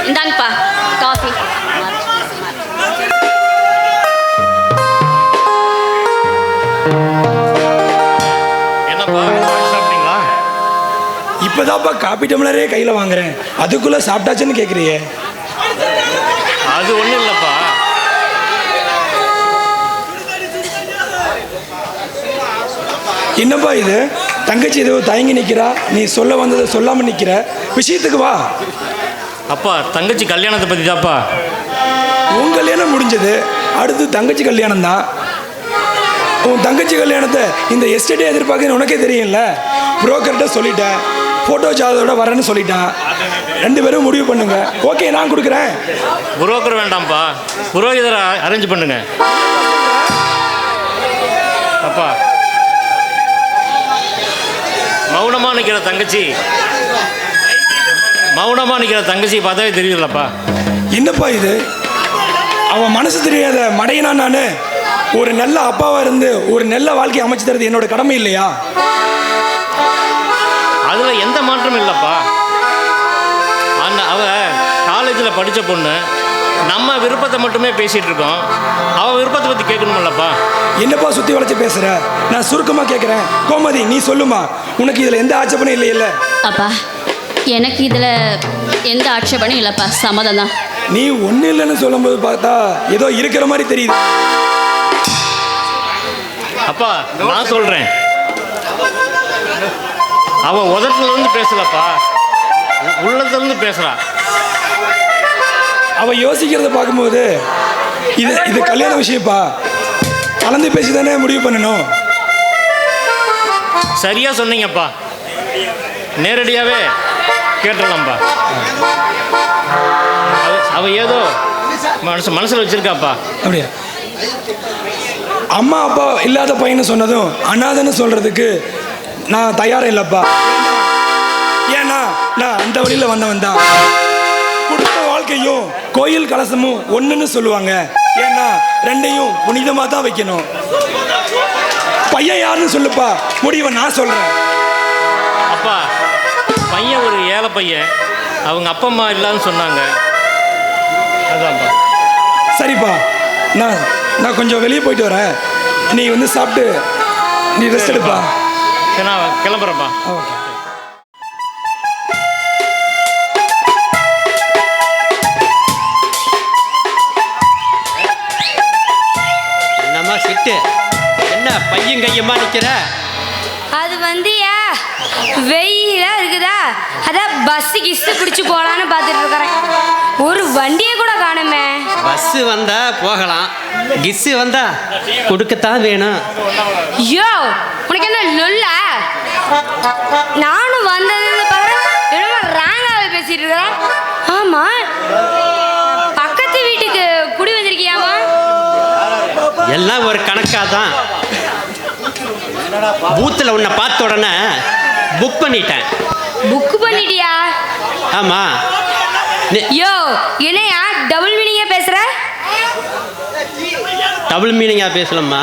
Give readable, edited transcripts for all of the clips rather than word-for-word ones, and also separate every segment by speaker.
Speaker 1: இந்தாங்கப்பா coffee.
Speaker 2: இப்பதான்ப்பா copy டம்ளரே கையில் வாங்குறேன், அதுக்குள்ள சாப்பிட்டாச்சுன்னு கேட்குறியே?
Speaker 3: அது ஒன்றும் இல்லைப்பா.
Speaker 2: என்னப்பா இது? தங்கச்சி ஏதோ தயங்கி நிற்கிறா, நீ சொல்ல வந்ததை சொல்லாமல் நிற்கிற, விஷயத்துக்கு வா.
Speaker 3: அப்பா தங்கச்சி கல்யாணத்தை பற்றி தான்ப்பா.
Speaker 2: உன் கல்யாணம் முடிஞ்சது, அடுத்து தங்கச்சி கல்யாணம் தான். உன் தங்கச்சி கல்யாணத்தை இந்த எஸ்டேட்டே எதிர்பார்க்குன்னு உனக்கே தெரியும்ல. புரோக்கர்கிட்ட சொல்லிட்டேன், ஃபோட்டோ ஜாதோட வரேன்னு சொல்லிட்டான். 2 பேரும் முடிவு பண்ணுங்க. ஓகே, நான் கொடுக்குறேன்.
Speaker 3: புரோக்கர் வேண்டாம்ப்பா, புரோகிதரை அரேஞ்ச் பண்ணுங்க. அப்பா மௌனமாக நிற்கிற தங்கச்சி பார்த்தாவே தெரியுதுல்லப்பா.
Speaker 2: என்னப்பா இது? அவன் மனசு தெரியாத மடையனா நான்? ஒரு நல்ல அப்பாவாக இருந்து ஒரு நல்ல வாழ்க்கையை அமைச்சு தரது என்னோட கடமை இல்லையா?
Speaker 3: அதில் எந்த மாற்றமும் இல்லைப்பா. அவ காலேஜில் படித்த பொண்ணு, நம்ம விருப்பத்தை மட்டுமே பேசிகிட்டு இருக்கோம். அவள் விருப்பத்தை பற்றி கேட்கணுமில்லப்பா.
Speaker 2: என்னப்பா சுற்றி வளைச்சி பேசுகிற? நான் சுருக்கமாக கேட்குறேன். கோமதி, நீ சொல்லுமா, உனக்கு இதில் எந்த ஆட்சேபனையும் இல்லையில்ல?
Speaker 1: அப்பா எனக்கு இதில் எந்த ஆட்சேபனையும் இல்லைப்பா, சம்மதம் தான்.
Speaker 2: நீ ஒன்றும் இல்லைன்னு சொல்லும்போது பார்த்தா ஏதோ இருக்கிற மாதிரி தெரியுது.
Speaker 3: அப்பா நான் சொல்கிறேன், அவள் உதட்டிலிருந்து பேசலப்பா, உள்ளத்திலிருந்து பேசுகிறா.
Speaker 2: அவள் யோசிக்கிறத பார்க்கும்போது இது கல்யாண விஷயப்பா, கலந்து பேசி தானே முடிவு பண்ணணும்.
Speaker 3: சரியாக சொன்னீங்கப்பா, நேரடியாகவே கேட்டுடலாம்ப்பா. அவள் ஏதோ மனசில் வச்சுருக்காப்பா.
Speaker 2: அப்படியா? அம்மா அப்பா இல்லாத பையனை சொன்னதும் அனாதைன்னு சொல்கிறதுக்கு நான் தயாராக இல்லைப்பா. ஏன்னா நான் அந்த வழியில் வந்தவன் தான். குடும்ப வாழ்க்கையும் கோயில் கலசமும் ஒன்றுன்னு சொல்லுவாங்க. ஏன்னா 2ஐயும் புனிதமாக தான் வைக்கணும். பையன் யாருன்னு சொல்லுப்பா, முடிவை நான் சொல்கிறேன்.
Speaker 3: அப்பா பையன் ஒரு ஏழை பையன், அவங்க அப்பா அம்மா இல்லான்னு சொன்னாங்க, அதான்ப்பா.
Speaker 2: சரிப்பா, நான் கொஞ்சம் வெளியே போயிட்டு வரேன். நீ வந்து சாப்பிட்டு நீ ரெஸ்ட் எடுப்பா.
Speaker 3: நான் கிளம்புறேன்ப்பா.
Speaker 2: ஓகே.
Speaker 4: என்னம்மா சிட்டு, என்ன பையன் கையம்மா நிற்கிற?
Speaker 5: அது வந்துயா வெயிலாக இருக்குதா, அதான் பஸ்ஸு கிஸ்ஸு பிடிச்சி போகலான்னு பார்த்துட்டு இருக்கிறேன். ஒரு வண்டியை கூட காணுமே.
Speaker 4: பஸ்ஸு வந்தா போகலாம், கிஸ்ஸு வந்தா கொடுக்கத்தான் வேணும்.
Speaker 5: ஐயோ உனக்கு என்ன லொல்ல? நானும் வந்ததுன்னு பார்க்குறேன், என்னமோ ராங்காவே பேசிட்டு இருக்கிறேன். ஆமாம், பக்கத்து வீட்டுக்கு குடி வந்திருக்கியாமா?
Speaker 4: எல்லாம் ஒரு கணக்காக தான். பூத்தில் உன்னை பார்த்த உடனே புக் பண்ணிட்டேன்.
Speaker 5: புக் பண்ணிட்டியா?
Speaker 4: ஆமாம்.
Speaker 5: யோ என்னையா டபுள் மீனிங்காக பேசுகிற?
Speaker 4: டபுள் மீனிங்காக பேசலம்மா.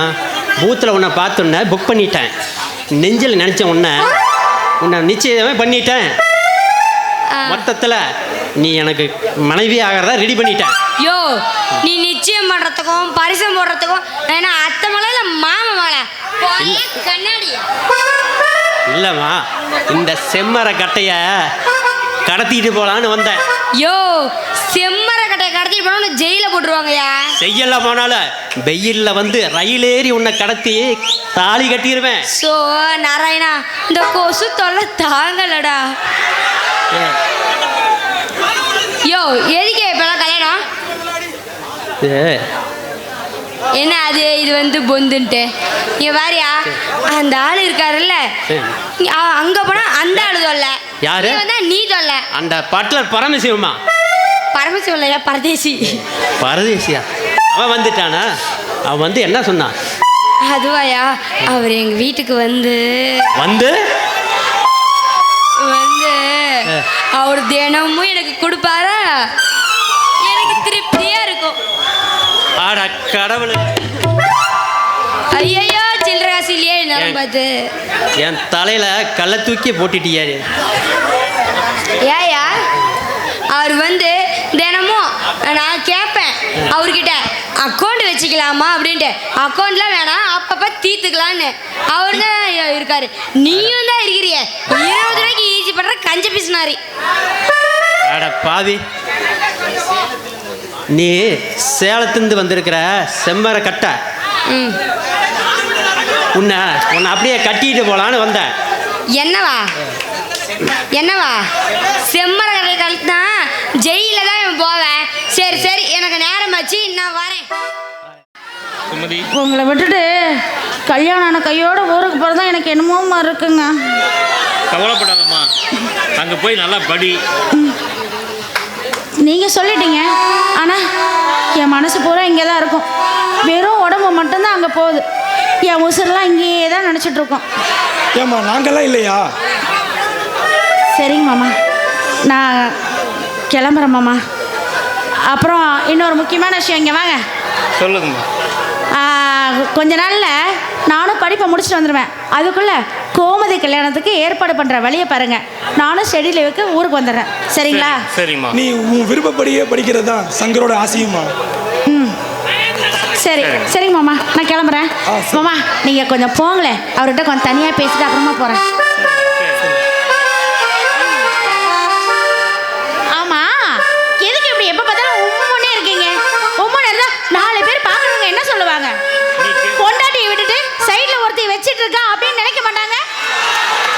Speaker 4: பூத்தில் உன்னை பார்த்த உடனே புக் பண்ணிட்டேன். நெஞ்சில் நினச்ச உன்னை நிச்சயமே பண்ணிட்டேன். மொத்தத்தில் நீ எனக்கு மனைவி ஆகிறதா ரெடி பண்ணிட்டேன்.
Speaker 5: யோ நீ நிச்சயம் பண்ணுறதுக்கும் பரிசம் போடுறதுக்கும் ஏன்னா அத்தை மலை இல்லை மாமா மலை கண்ணாடி
Speaker 4: இல்லைம்மா, இந்த செம்மர கட்டைய கடத்திட்டு போகலான்னு வந்தேன்.
Speaker 5: யோ செம்மர கட்டையை கடத்திட்டு போனோம்னு ஜெயிலில் போட்டுருவாங்கய்யா.
Speaker 4: செய்யலாம் போனாலும் வெயிலில் வந்து ரயில் ஏறி உன்னை கடத்தி தாலி கட்டிடுவேன்.
Speaker 5: ஸோ நாராயணா, இந்த கொசு தொல்லை தாங்கலடா. யோ எதுக்கே இப்போலாம் கல்யாணம்? என்ன அது இது வந்து பொந்துன்ட்டு இங்கே வாரியா? அந்த ஆள் இருக்காருல்ல, அங்கே போனால் அந்த ஆள் தொல்ல.
Speaker 4: யாரு
Speaker 5: வந்தா நீ தொல்ல.
Speaker 4: அந்த பட்லர் பரமசிவமா?
Speaker 5: பரமசிவம் இல்லையா, பரதேசி.
Speaker 4: பரதேசியா? அவன் வந்துட்டானா? அவன் வந்து என்ன சொன்னான்?
Speaker 5: அதுவாயா, அவர் எங்கள் வீட்டுக்கு வந்து
Speaker 4: வந்து
Speaker 5: வந்து அவர் தினமும் எனக்கு கொடுப்பாரா, எனக்கு திருப்தியாக இருக்கும்.
Speaker 4: ஆட கடவுள்.
Speaker 5: ஐயோ சில்லற காசு பார்த்து
Speaker 4: என் தலையில கள்ள தூக்கி போட்டுட்டியாரு.
Speaker 5: ஏயா அவர் வந்து தினமும் நான் கேட்பேன் அவர்கிட்ட அக்கௌண்ட் வச்சுக்கலாமா அப்படின்ட்டு. அக்கௌண்ட்லாம் வேணாம், அப்பப்போ தீர்த்துக்கலான்னு அவர் தான் இருக்காரு. நீயும் தான் இருக்கிறிய 20 ரூபாய்க்கு ஈஸி பண்ணுற கஞ்ச பிசினாரி.
Speaker 4: அட பாவி, நீ சேலத்துலேருந்து வந்திருக்கிற செம்மர கட்டை. உன்னை அப்படியே கட்டிட்டு போகலான்னு வந்தேன்.
Speaker 5: என்னவா செம்மர கடல் தான் ஜெயில தான் போவேன். சரி சரி, எனக்கு நேரமாச்சு, நான் வரேன்.
Speaker 3: சுமதி,
Speaker 6: உங்களை விட்டுட்டு கல்யாணம் ஆன கையோட ஊருக்கு போகிறதா எனக்கு என்னமோ மாதிரி இருக்குங்க.
Speaker 3: கவலைப்படாதம்மா, அங்கே போய் நல்லா படி.
Speaker 6: நீங்கள் சொல்லிட்டீங்க, ஆனால் என் மனசு பூரா இங்கே தான் இருக்கும். வெறும் உடம்பு மட்டும்தான் அங்கே போகுது. என் உசுரெலாம் இங்கேயே தான் நினச்சிட்ருக்கோம்.
Speaker 2: ஏம்மா நாங்கள்லாம் இல்லையா?
Speaker 6: சரிங்க மாமா, நான் கிளம்புறேன் மாமா. அப்புறம் இன்னொரு முக்கியமான விஷயம், இங்கே வாங்க.
Speaker 3: சொல்லுங்கம்மா.
Speaker 6: கொஞ்ச நாளில் நானும் படிப்பை முடிச்சுட்டு வந்துடுவேன். அதுக்குள்ளே கோமதி கல்யாணத்துக்கு ஏற்பாடு பண்ணுற வழியை பாருங்கள். நானும் ஸ்டடி லீவுக்கு ஊருக்கு வந்துடுறேன். சரிங்களா?
Speaker 3: சரிம்மா.
Speaker 2: நீ உன் விருப்பப்படியே படிக்கிறது தான் சங்கரோட ஆசையுமா?
Speaker 6: சரி சரிங்க மாமா, நான் கிளம்புறேன். மாமா நீங்கள் கொஞ்சம் போங்களேன், அவர்கிட்ட கொஞ்சம் தனியாக பேசிட்டு அப்புறமா போகிறேன். ஆமாம், எதுக்கு இப்படி எப்போ பார்த்தாலும் உம்முன்னே இருக்கீங்க? உம்முன்னு இருந்தால் 4 பேர் பார்க்குறவங்க என்ன சொல்லுவாங்க? பொண்டாட்டியை விட்டுட்டு சைடில் ஒருத்தி வச்சுட்டு இருக்கா அப்படின்னு நினைக்க மாட்டாங்க.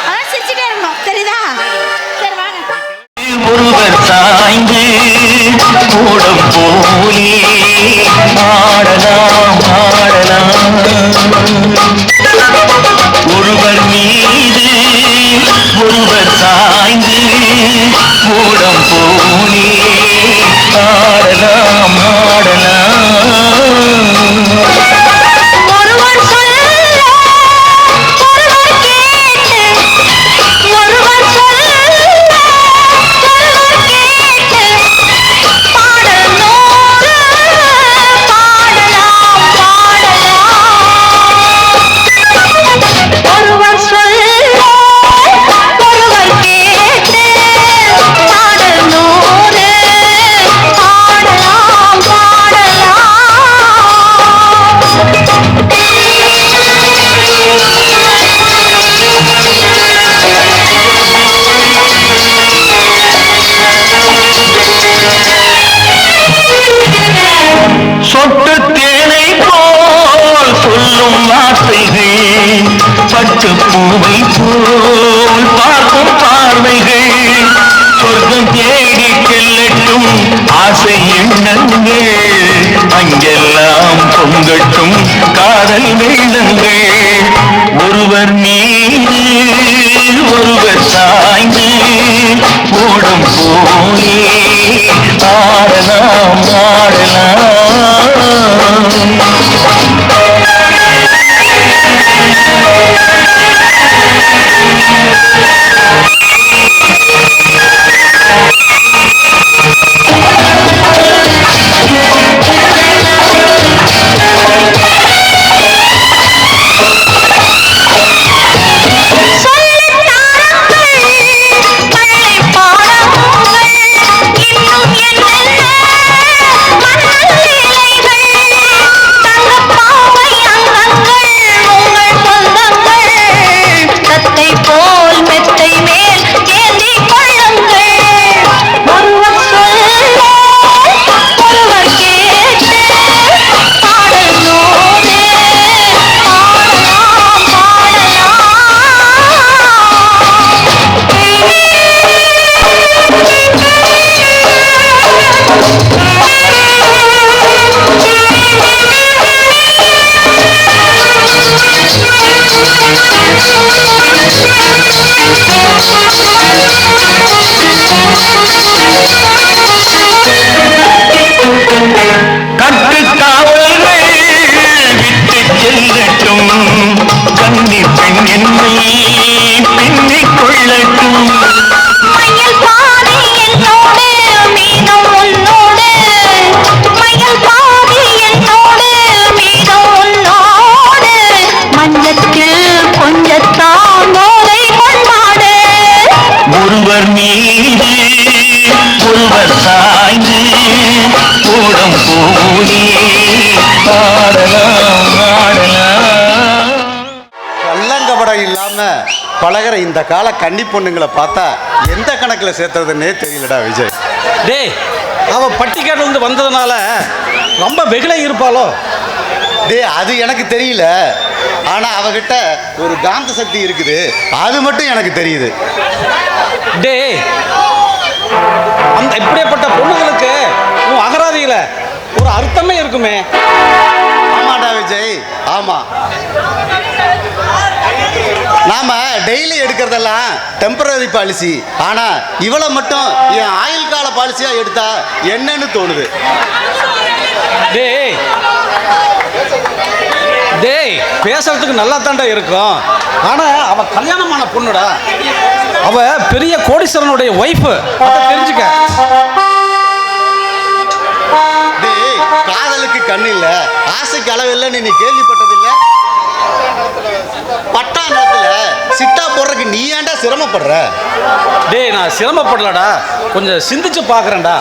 Speaker 6: அதான் சிரிச்சுட்டே இருக்கணும், தெரியுதா? சரி வாங்க.
Speaker 7: ஒருவர் சாய்ந்து கூடம் போலே ஆடலாம் ஆடலாம், ஒருவர் மீது ஒருவர் சாய்ந்து கூடம் போலே ஆடலாம் ஆடலாம். சொட்டு தேனை போல் சொல்லும் வார்த்தைகள், பட்டு பூவை போல் பார்க்கும் பார்வைகள், சொர்க்கம் தேடி செல்லட்டும் ஆசை எண்ணங்கள், அங்கெல்லாம் பொங்கட்டும் காதல் வெள்ளங்கள். ஒருவர் மீது ஒருவர் சாய்ந்து ஓடும் போலே ஆடலாம் ஆடலாம். மஞ்சத்தில் பூமூடி ஆடலாம் ஆடலாம்.
Speaker 8: கள்ளங்கபடம் இல்லாம பழகிற இந்த கால கன்னி பொண்ணுங்களை பார்த்தா எந்த கணக்கில் சேர்த்துறதுன்னே தெரியலடா விஜய்.
Speaker 9: டேய் அவ பட்டிக்காட்டிலிருந்து வந்ததுனால ரொம்ப வெகுளை இருப்பாளோ?
Speaker 8: டேய் அது எனக்கு தெரியல, ஆனா அவகிட்ட ஒரு காந்த சக்தி இருக்குது, அது மட்டும் எனக்கு தெரியுது.
Speaker 9: டேய் அந்த இப்படிப்பட்ட பொண்ணுங்களுக்கு உன் அகராதியில ஒரு அர்த்தமே இருக்குமே.
Speaker 8: ஆமாடா விஜய், ஆமா. நாம டெய்லி எடுக்கிறதெல்லாம் டெம்பரரி பாலிசி, ஆனா இவளை மட்டும் என் ஆயுள் கால பாலிசியா எடுத்தா என்னன்னு தோணுது.
Speaker 9: டேய் டேய் பேசுறதுக்கு நல்லா தாண்டா இருக்கும், ஆனா அவ கல்யாணமான பொண்ணுடா. அவ பெரிய கோடீஸ்வரனுடைய ஒய்ஃபு, அதை தெரிஞ்சுக்க.
Speaker 8: டேய் காதலுக்கு கண்ணு இல்ல, ஆசைக்கு அளவு இல்லைன்னு நீ கேள்விப்பட்டதில்ல? பட்டாணத்துல சிட்டா போடுறதுக்கு நீ ஏன்டா சிரமப்படுற?
Speaker 9: டேய் நான் சிரமப்படலடா, கொஞ்சம் சிந்திச்சு பார்க்குறேன்டா.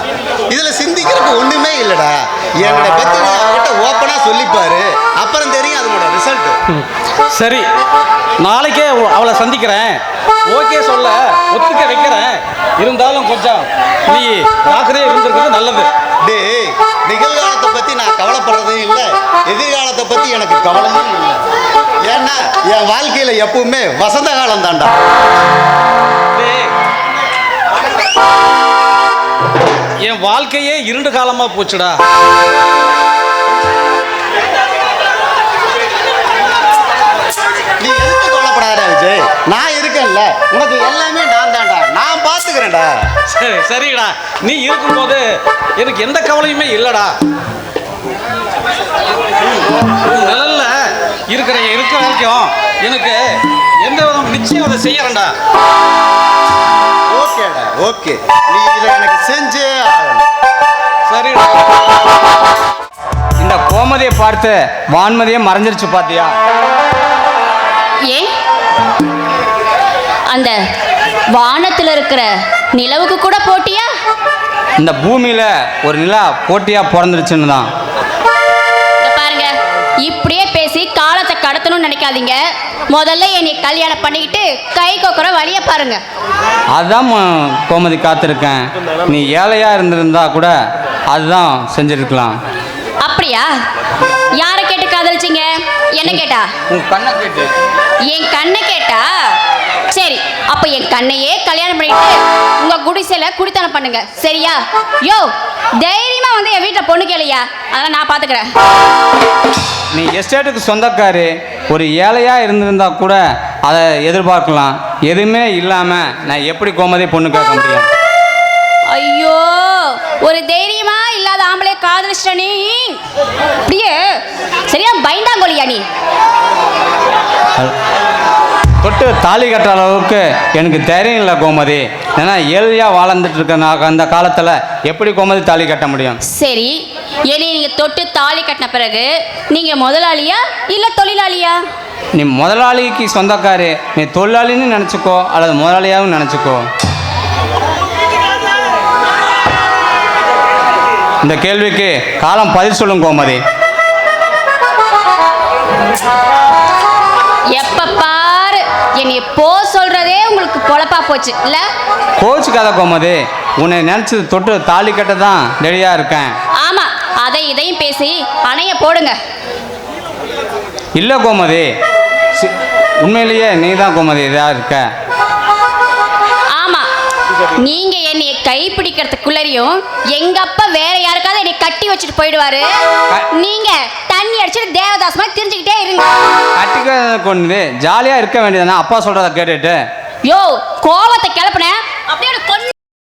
Speaker 8: இதுல சிந்திக்கிறதுக்கு ஒண்ணுமே இல்லடா. என்னோட பத்தி நீ அவகிட்ட ஓப்பனா சொல்லிப்பாரு, அப்புறம் தெரியும் அதனோட ரிசல்ட்.
Speaker 9: சரி நாளைக்கே அவளை சந்திக்கிறேன், ஓகே சொல்ல ஒத்துக்க வைக்கிறேன். இருந்தாலும் கொஞ்சம் நீ பார்க்கறே இருந்திருக்கிறது நல்லது.
Speaker 8: டேய் நிகழ்காலத்தை பத்தி நான் கவலைப்படுறதும் இல்லை, எதிர்காலத்தை பத்தி எனக்கு கவலையும் இல்லை. ஏன்னா என் வாழ்க்கையில எப்பவுமே வசந்த காலம் தான்டா.
Speaker 9: என் வாழ்க்கையே இருண்டு காலமா போச்சுடா.
Speaker 8: நீ எதுக்கு கவலைப்படாத விஜய், நான் இருக்கேன்ல, உனக்கு எல்லாமே நான் தான்டா, நான் பார்த்துக்கிறேன்டா.
Speaker 9: சரி சரிடா, நீ இருக்கும்போது எனக்கு எந்த கவலையுமே இல்லடா. நிழல்ல இருக்கிற வரைக்கும் எனக்கு எந்த விதம் நிச்சயம் அதை செய்யறேன்டா.
Speaker 8: ஓகேடா ஓகே, நீ இதை எனக்கு செஞ்சே ஆகணும்.
Speaker 9: சரிடா.
Speaker 10: இந்த கோமதியை பார்த்து வான்மதியை மறைஞ்சிருச்சு பாத்தியா?
Speaker 1: ஏன் அந்த வானத்தில் இருக்கிற நிலவுக்கு கூட போட்டியா?
Speaker 10: இந்த பூமியில ஒரு நிலா போட்டியா பிறந்துருச்சுன்னு தான்.
Speaker 1: இங்க பாருங்க, இப்படியே பேசி காலத்தை கடத்தணும்னு நினைக்காதீங்க. முதல்ல என்னை கல்யாணம் பண்ணிக்கிட்டு கை கொக்குற வழிய பாருங்க.
Speaker 10: அதான் கோமதி காத்திருக்கேன். நீ ஏழையா இருந்திருந்தா கூட அதுதான் செஞ்சிருக்கலாம்.
Speaker 1: அப்படியா? யாரை கேட்டு காதலிச்சிங்க? என்ன கேட்டா?
Speaker 10: உன் கண்ணை கேட்டு.
Speaker 1: என் கண்ணை கேட்டா? சரி, அப்ப என் கண்ணையே கல்யாணம் பண்ணிட்டு உங்க குடிசையில குடித்தனம் பண்ணுங்க, சரியா? யோ தைரியமா வந்து என் வீட்டுல பொண்ணு கேளையா, அதெல்லாம் நான் பாத்துக்கிறேன்.
Speaker 10: நீ எஸ்டேட்டுக்கு சொந்தக்காரு, ஒரு ஏழையா இருந்திருந்தா கூட அதை எதிர்பார்க்கலாம். எதுவுமே இல்லாம நான் எப்படி கோமதி பொண்ணு கேட்க முடியும்?
Speaker 1: ஐயோ, ஒரு தைரியமா இல்லாத ஆம்பளை காதலிச்சிட்ட நீ அப்படியே சரியா பைண்டாங்கோலியா நீ?
Speaker 10: தொட்டு தாலி கட்டுற அளவுக்கு எனக்கு தைரியம் இல்லை கோமதி. ஏன்னா ஏழையாக வாழ்ந்துட்டு இருக்க நான் அந்த காலத்தில் எப்படி கோமதி தாலி கட்ட முடியும்?
Speaker 1: சரி, என்னை நீங்கள் தொட்டு தாலி கட்டின பிறகு நீங்கள் முதலாளியா இல்லை தொழிலாளியா?
Speaker 10: நீ முதலாளிக்கு சொந்தக்காரு, நீ தொழிலாளின்னு நினச்சிக்கோ அல்லது முதலாளியாகவும் நினச்சிக்கோ. இந்த கேள்விக்கு காலம் பதில் சொல்லும் கோமதி.
Speaker 1: எப்ப பாரு என்னை போ சொல்றதே உங்களுக்கு பொழப்பா போச்சு இல்ல?
Speaker 10: கோச்சுக்காத கோமதி, உன்னை நினச்சது தொட்டு தாலி கட்ட தான் ரெடியாக இருக்கேன்.
Speaker 1: ஆமா, அதை இதையும் பேசி அணைய போடுங்க.
Speaker 10: இல்லை கோமதி, உண்மையிலேயே நீ தான் கோமதி இதாக இருக்க.
Speaker 1: ஆமா, நீங்க என்னைய கை பிடிக்கிறதுக்குள்ளரையும் எங்க அப்பா வேற யாருக்காவது என்னை கட்டி வச்சுட்டு போயிடுவாரு. நீங்க தண்ணி அடிச்சுட்டு தேவதாஸ் மாதிரி தெரிஞ்சுக்கிட்டே இருங்க.
Speaker 10: கட்டிக்க கொண்டு ஜாலியாக இருக்க வேண்டியதானே அப்பா சொல்கிறத கேட்டுட்டு.
Speaker 1: யோ கோவத்தை கிளப்புன